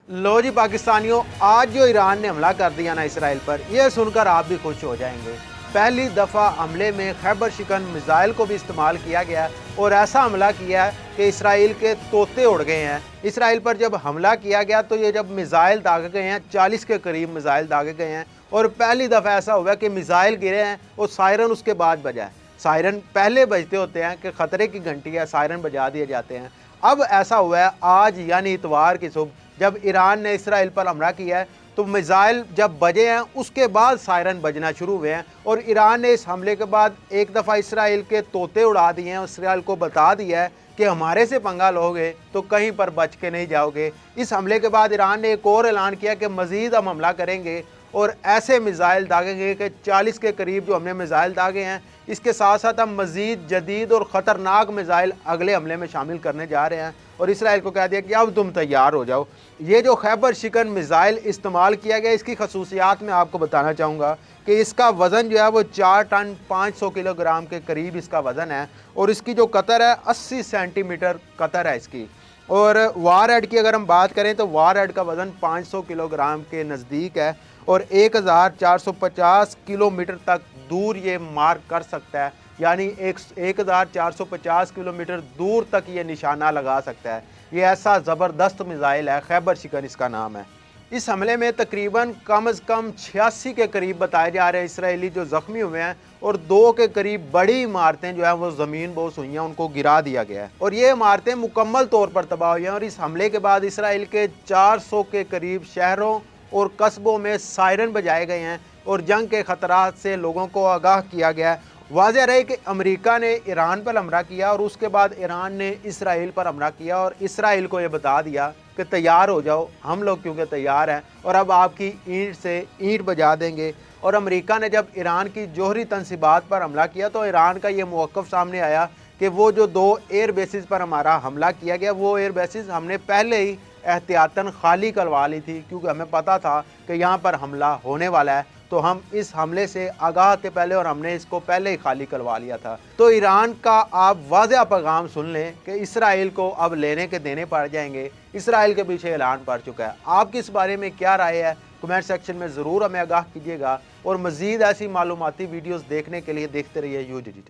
लो जी पाकिस्तानियों, आज जो ईरान ने हमला कर दिया ना इसराइल पर, यह सुनकर आप भी खुश हो जाएंगे। पहली दफ़ा हमले में खैबर शिकन मिसाइल को भी इस्तेमाल किया गया और ऐसा हमला किया है कि इसराइल के तोते उड़ गए हैं। इसराइल पर जब हमला किया गया तो ये जब मिसाइल दागे गए हैं, 40 के करीब मिसाइल दागे गए हैं और पहली दफ़ा ऐसा हुआ कि मिसाइल गिरे हैं और सायरन उसके बाद बजा है। सायरन पहले बजते होते हैं कि ख़तरे की घंटी है, सायरन बजा दिए जाते हैं। अब ऐसा हुआ है आज यानी इतवार की सुबह जब ईरान ने इसराइल पर हमला किया है तो मिसाइल जब बजे हैं उसके बाद सायरन बजना शुरू हुए हैं और ईरान ने इस हमले के बाद एक दफ़ा इसराइल के तोते उड़ा दिए हैं। इसराइल को बता दिया है कि हमारे से पंगा लोगे तो कहीं पर बच के नहीं जाओगे। इस हमले के बाद ईरान ने एक और ऐलान किया कि मज़ीद हम हमला करेंगे और ऐसे मिसाइल दागेंगे कि 40 के करीब जो हमने मिसाइल दागे हैं, इसके साथ साथ हम मज़ीद जदीद और ख़तरनाक मिसाइल अगले हमले में शामिल करने जा रहे हैं। और इसराइल को कह दिया कि अब तुम तैयार हो जाओ। ये जो खैबर शिकन मिसाइल इस्तेमाल किया गया, इसकी खसूसियात मैं आपको बताना चाहूँगा कि इसका वज़न जो है वो 4 टन 500 किलोग्राम के करीब इसका वज़न है और इसकी जो कतर है 80 सेंटीमीटर कतर है इसकी। और वार हेड की अगर हम बात करें तो वार हेड का वज़न 500 किलोग्राम के नज़दीक है और 1450 किलोमीटर तक दूर ये मार कर सकता है, यानी 1450 किलोमीटर दूर तक ये निशाना लगा सकता है। ये ऐसा ज़बरदस्त मिसाइल है, खैबर शिकन इसका नाम है। इस हमले में तकरीबन कम से कम 86 के करीब बताए जा रहे हैं इसराइली जो ज़ख्मी हुए हैं और 2 के करीब बड़ी इमारतें जो हैं वो ज़मीन बोस हुई हैं, उनको गिरा दिया गया है और ये इमारतें मुकम्मल तौर पर तबाह हुई हैं। और इस हमले के बाद इसराइल के 400 के करीब शहरों और कस्बों में सायरन बजाए गए हैं और जंग के ख़तरात से लोगों को आगाह किया गया है। वाज़ेह रहे कि अमेरिका ने ईरान पर हमला किया और उसके बाद ईरान ने इसराइल पर हमला किया और इसराइल को ये बता दिया कि तैयार हो जाओ, हम लोग क्योंकि तैयार हैं और अब आपकी ईंट से ईंट बजा देंगे। और अमेरिका ने जब ईरान की जोहरी तनसीबात पर हमला किया तो ईरान का ये मौक़िफ़ सामने आया कि वो जो 2 एयर बेसिस पर हमारा हमला किया गया, वो एयर बेसिस हमने पहले ही एहतियातन खाली करवा ली थी क्योंकि हमें पता था कि यहाँ पर हमला होने वाला है, तो हम इस हमले से आगाह थे पहले और हमने इसको पहले ही खाली करवा लिया था। तो ईरान का आप वाज़ेह पैगाम सुन लें कि इसराइल को अब लेने के देने पड़ जाएंगे। इसराइल के पीछे ऐलान पड़ चुका है। आपकी इस बारे में क्या राय है, कमेंट सेक्शन में ज़रूर हमें आगाह कीजिएगा और मज़ीद ऐसी मालूमाती वीडियोज़ देखने के लिए देखते रहिए यूज डिजिटल।